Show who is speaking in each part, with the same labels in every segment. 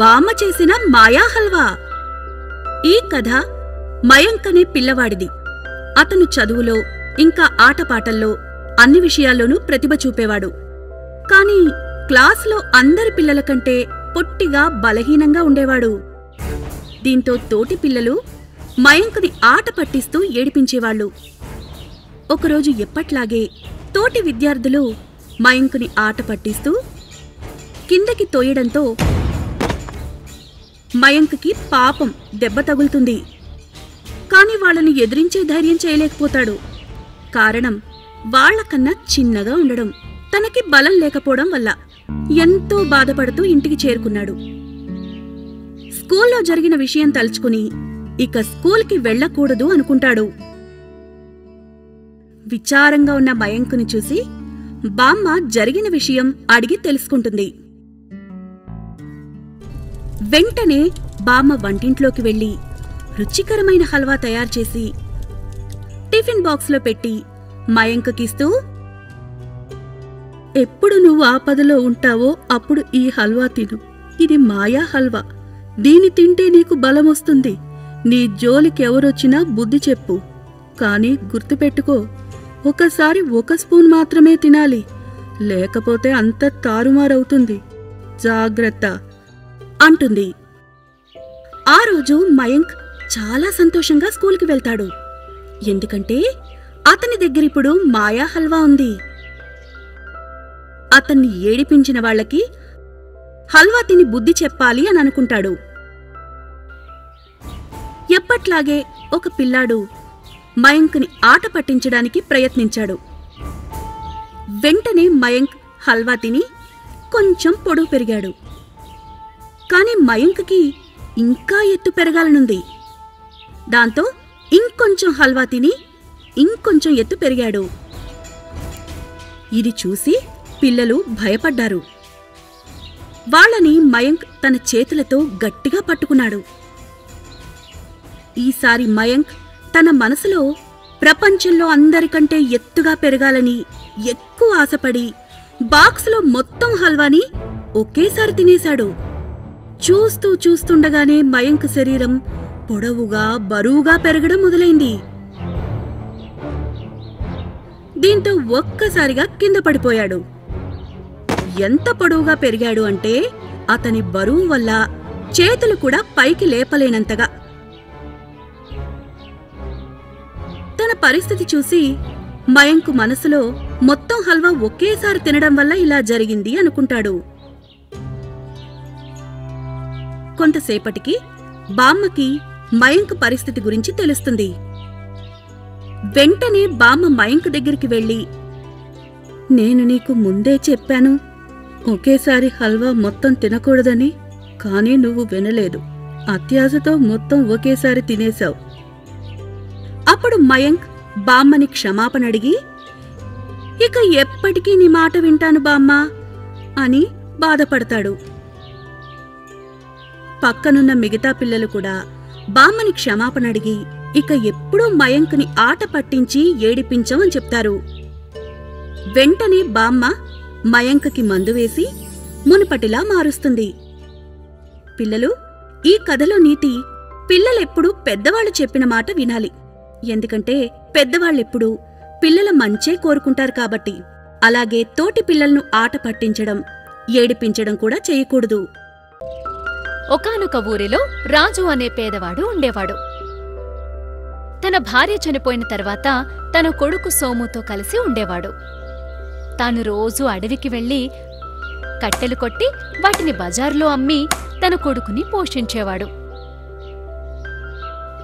Speaker 1: బామ్మ చేసిన మాయా హల్వా. ఈ కథ మయాంక్ అనే పిల్లవాడిది. అతను చదువులో ఇంకా ఆటపాటల్లో అన్ని విషయాల్లోనూ ప్రతిభ చూపేవాడు. కాని క్లాసులో అందరి పిల్లల కంటే పొట్టిగా బలహీనంగా ఉండేవాడు. దీంతో తోటి పిల్లలు మయాంక్ని ఆట పట్టిస్తూ ఏడిపించేవాళ్లు. ఒకరోజు ఎప్పట్లాగే తోటి విద్యార్థులు మయాంక్ని ఆట పట్టిస్తూ కిందకి తోయడంతో మయాంక్కి పాపం దెబ్బ తగులుతుంది. కాని వాళ్ళని ఎదిరించే ధైర్యం చేయలేకపోతాడు. కారణం వాళ్లకన్నా చిన్నగా ఉండడం. తనకి బలం లేకపోవడం వల్ల ఎంతో బాధపడుతూ ఇంటికి చేరుకున్నాడు. స్కూల్లో జరిగిన విషయం తలుచుకుని ఇక స్కూల్కి వెళ్లకూడదు అనుకుంటాడు. విచారంగా ఉన్న మయాంక్ని చూసి బామ్మ జరిగిన విషయం అడిగి తెలుసుకుంటుంది. వెంటనే బామ్మ వంటింట్లోకి వెళ్లి రుచికరమైన హల్వా తయారుచేసి టిఫిన్ బాక్స్లో పెట్టి మయాంక్కిస్తూ, ఎప్పుడు నువ్వు ఆపదలో ఉంటావో అప్పుడు ఈ హల్వా తిను. ఇది మాయా హల్వా. దీని తింటే నీకు బలమొస్తుంది. నీ జోలికెవరొచ్చినా బుద్ధి చెప్పు. కాని గుర్తుపెట్టుకో, ఒకసారి 1 స్పూన్ మాత్రమే తినాలి. లేకపోతే అంత తారుమారవుతుంది. జాగ్రత్త అంటుంది. ఆ రోజు మయాంక్ చాలా సంతోషంగా స్కూల్కి వెళ్తాడు. ఎందుకంటే అతని దగ్గరిప్పుడు మాయా హల్వా ఉంది. అతన్ని ఏడిపించిన వాళ్లకి హల్వా తిని బుద్ధి చెప్పాలి అని అనుకుంటాడు. ఎప్పట్లాగే ఒక పిల్లాడు మయాంక్ని ఆట పట్టించడానికి ప్రయత్నించాడు. వెంటనే మయాంక్ హల్వా తిని కొంచెం పొడవు పెరిగాడు. కాని మయాంక్కి ఇంకా ఎత్తు పెరగాలనుంది. దాంతో ఇంకొంచెం హల్వా తిని ఇంకొంచెం ఎత్తు పెరిగాడు. ఇది చూసి పిల్లలు భయపడ్డారు. వాళ్ళని మయాంక్ తన చేతులతో గట్టిగా పట్టుకున్నాడు. ఈసారి మయాంక్ తన మనసులో ప్రపంచంలో అందరికంటే ఎత్తుగా పెరగాలని ఎక్కువ ఆశపడి బాక్సులో మొత్తం హల్వాని ఒకేసారి తినేశాడు. చూస్తుండగానే మయాంక్ శరీరం పొడవుగా బరువుగా పెరగడం మొదలైంది. దీంతో ఒక్కసారిగా కింద పడిపోయాడు. ఎంత పొడవుగా పెరిగాడు అంటే అతని బరువు వల్ల చేతులు కూడా పైకి లేపలేనంతగా. తన పరిస్థితి చూసి మయాంక్ మనసులో మొత్తం హల్వా ఒకేసారి తినడం వల్ల ఇలా జరిగింది అనుకుంటాడు. కొంతసేపటికి బామ్మకి మయాంక్ పరిస్థితి గురించి తెలుస్తుంది. వెంటనే బామ్మ మయాంక్ దగ్గరికి వెళ్లి, నేను నీకు ముందే చెప్పాను ఒకేసారి హల్వా మొత్తం తినకూడదని. కాని నువ్వు వినలేదు. అత్యాశతో మొత్తం ఒకేసారి తినేశావు. అప్పుడు మయాంక్ బామ్మని క్షమాపణ అడిగి, ఇక ఎప్పటికీ నీ మాట వింటాను బామ్మా అని బాధపడతాడు. పక్కనున్న మిగతా పిల్లలు కూడా బామ్మని క్షమాపణ అడిగి ఇక ఎప్పుడూ మయాంక్ని ఆట పట్టించి ఏడిపించమని చెప్తారు. వెంటనే బామ్మ మయాంక్కి మందు వేసి మునుపటిలా మారుస్తుంది. పిల్లలు, ఈ కథలో నీతి, పిల్లలెప్పుడూ పెద్దవాళ్లు చెప్పిన మాట వినాలి. ఎందుకంటే పెద్దవాళ్ళెప్పుడూ పిల్లల మంచే కోరుకుంటారు కాబట్టి. అలాగే తోటి పిల్లలను ఆట పట్టించడం, ఏడిపించడం కూడా చేయకూడదు.
Speaker 2: ఒకానొక ఊరిలో రాజు అనే పేదవాడు ఉండేవాడు. తన భార్య చనిపోయిన తర్వాత తన కొడుకు సోముతో కలిసి ఉండేవాడు. తాను రోజూ అడవికి వెళ్లి కట్టెలు కొట్టి వాటిని బజార్లో అమ్మి తన కొడుకుని పోషించేవాడు.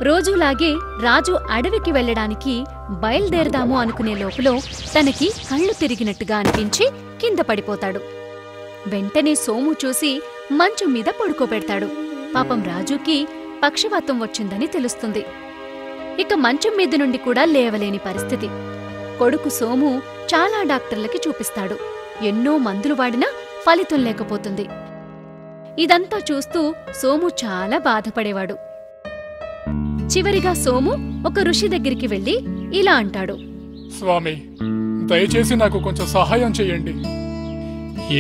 Speaker 2: రోజులాగే రాజు అడవికి వెళ్లడానికి బయల్దేరదాము అనుకునే లోపులో తనకి కళ్ళు తిరిగినట్టుగా అనిపించి కింద పడిపోతాడు. వెంటనే సోము చూసి మంచం మీద పడుకోబెడతాడు. పాపం రాజుకి పక్షవాతం వచ్చిందని తెలుస్తుంది. ఇక మంచం మీద నుండి కూడా లేవలేని పరిస్థితి. కొడుకు సోము చాలా డాక్టర్లకి చూపిస్తాడు. ఎన్నో మందులు వాడినా ఫలితం లేకపోతుంది. ఇదంతా చూస్తూ సోము చాలా బాధపడేవాడు. చివరిగా సోము ఒక ఋషి దగ్గరికి వెళ్లి ఇలా అంటాడు,
Speaker 3: స్వామి, దయచేసి నాకు కొంచెం సహాయం చెయ్యండి.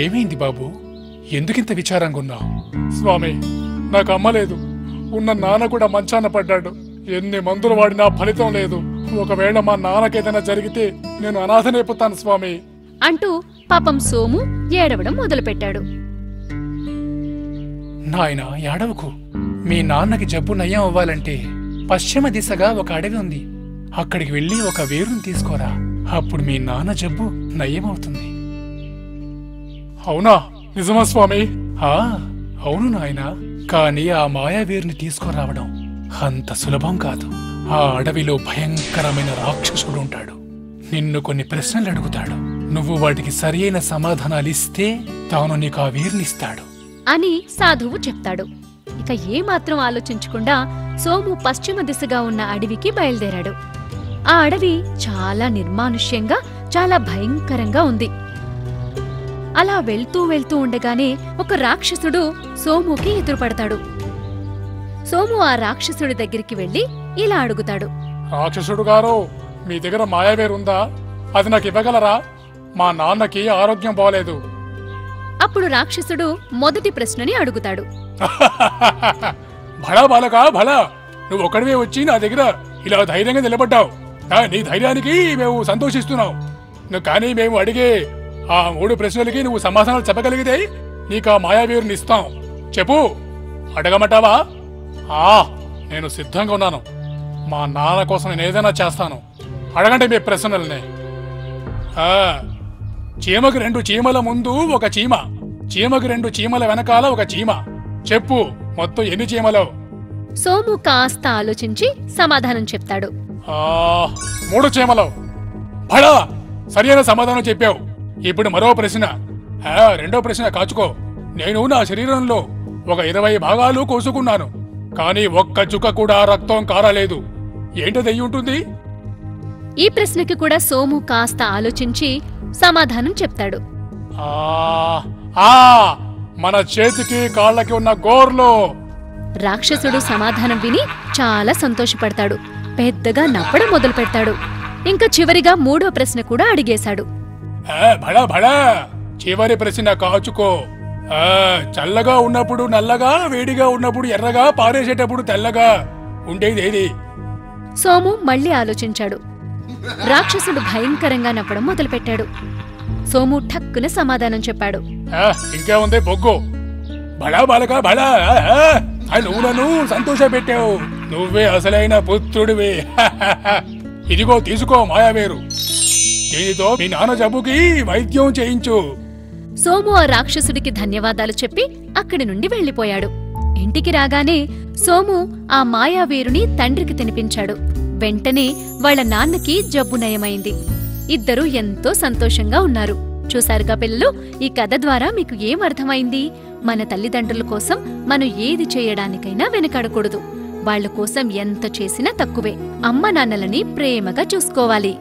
Speaker 4: ఏమైంది బాబు?
Speaker 3: ఎందుకింత విచారంగా ఉన్నావు? స్వామి, నాకు అమ్మ లేదు. ఉన్న నాన్న కూడా మంచాన పడ్డాడు. ఎన్ని మందులు వాడినా ఫలితం లేదు. ఒకవేళ మా నాన్నకేదైనా జరిగితే నేను అనాథనైపోతాను స్వామి
Speaker 2: అంటూ పాపం సోము ఏడవడం మొదలుపెట్టాడు.
Speaker 3: నాయనా, ఏడవకు. మీ నాన్నకి జబ్బు నయం అవ్వాలంటే పశ్చిమ దిశగా ఒక అడవి ఉంది. అక్కడికి వెళ్ళి ఒక వేరుని తీసుకోరా. అప్పుడు మీ నాన్న జబ్బు నయమవుతుంది. అవునా? నిజమా స్వామి? అవును నాయనా. కాని ఆ మాయావేరుని తీసుకురావడం అంత సులభం కాదు. ఆ అడవిలో భయంకరమైన రాక్షసుడుంటాడు. నిన్ను కొన్ని ప్రశ్నలు అడుగుతాడు. నువ్వు వాటికి సరియైన సమాధానాలిస్తే తాను నీకు ఆ వేరునిస్తాడు
Speaker 2: అని సాధువు చెప్తాడు. ఇక ఏమాత్రం ఆలోచించకుండా సోము పశ్చిమ దిశగా ఉన్న అడవికి బయలుదేరాడు. ఆ అడవి చాలా నిర్మానుష్యంగా, చాలా భయంకరంగా ఉంది. అలా వెళ్తూ వెళ్తూ ఉండగానే ఒక రాక్షసుడు సోముకి ఎదురుపడతాడు. సోము ఆ రాక్షసుడి దగ్గరికి వెళ్లి ఇలా అడుగుతాడు.
Speaker 3: రాక్షసుడు గారు, మీ దగ్గర మాయావేరుందా? అది నాకు ఇవ్వగలరా? మా నాన్నకి ఆరోగ్యం బాలేదు.
Speaker 2: అప్పుడు రాక్షసుడు మొదటి ప్రశ్నని అడుగుతాడు.
Speaker 3: భళా బాలకా, భళా, నువ్వు ఒక్కడివే వచ్చి నా దగ్గర ఇలా ధైర్యంగా నిలబడ్డావు. నీ ధైర్యానికి మేము సంతోషిస్తున్నావు. కానీ మేము అడిగే ఆ 3 ప్రశ్నలకి నువ్వు సమాధానాలు చెప్పగలిగితే నీకు ఆ మాయావేరుని ఇస్తాం. చెప్పు, అడగమంటావా? నేను సిద్ధంగా ఉన్నాను. మా నాన్న కోసం నేను ఏదైనా చేస్తాను. అడగండి మీ ప్రశ్నల్ని. చీమకు 2 చీమల ముందు ఒక చీమ, చీమకు 2 చీమల వెనకాల ఒక చీమ. చెప్పు, మొత్తం ఎన్ని చీమలు?
Speaker 2: సోము కాస్త ఆలోచించి సమాధానం చెప్తాడు.
Speaker 3: 3 చీమలు. భళా, సరైన సమాధానం చెప్పావు. ఇప్పుడు మరో ప్రశ్న. రెండో ప్రశ్న కాచుకో. నేను నా శరీరంలో ఒక 20 భాగాలు కోసుకున్నాను, కానీ ఒక్క చుక్క కూడా రక్తం కారలేదు. ఏంటది ఉంటుంది?
Speaker 2: ఈ ప్రశ్నకి కూడా సోము కాస్త ఆలోచించి సమాధానం చెప్తాడు.
Speaker 3: మన చేతికి కాళ్ళకి ఉన్న గోర్లు.
Speaker 2: రాక్షసుడు సమాధానం విని చాలా సంతోషపడతాడు. పెద్దగా నవ్వడం మొదలు పెడతాడు. ఇంకా చివరిగా 3వ ప్రశ్న కూడా అడిగేశాడు.
Speaker 3: భళా భళా, చివరి ప్రశ్న కాచుకో. చల్లగా ఉన్నప్పుడు నల్లగా, వేడిగా ఉన్నప్పుడు ఎర్రగా, పారేసేటప్పుడు తెల్లగా ఉండేదేది?
Speaker 2: సోము మళ్ళీ ఆలోచించాడు. రాక్షసుడు భయంకరంగా నవ్వడం మొదలుపెట్టాడు. సోము ఠక్కున సమాధానం చెప్పాడు.
Speaker 3: ఇంకా ఉంది బొగ్గు. భళా బాలకా, భళా, నువ్వు నన్ను సంతోష పెట్టావు. నువ్వే అసలైన పుత్రుడివి. ఇదిగో తీసుకో మాయావేరు. దీనితో మీ నాన్న జబ్బుకి వైద్యం చేయించు.
Speaker 2: సోము ఆ రాక్షసుడికి ధన్యవాదాలు చెప్పి అక్కడి నుండి వెళ్లిపోయాడు. ఇంటికి రాగానే సోము ఆ మాయావేరుని తండ్రికి తినిపించాడు. వెంటనే వాళ్ల నాన్నకి జబ్బు నయమైంది. ఇద్దరూ ఎంతో సంతోషంగా ఉన్నారు. చూశారుగా పిల్లలు, ఈ కథ ద్వారా మీకు ఏం అర్థమైంది? మన తల్లిదండ్రుల కోసం మనం ఏది చేయడానికైనా వెనకాడకూడదు. వాళ్ల కోసం ఎంత చేసినా తక్కువే. అమ్మ నాన్నలని ప్రేమగా చూసుకోవాలి.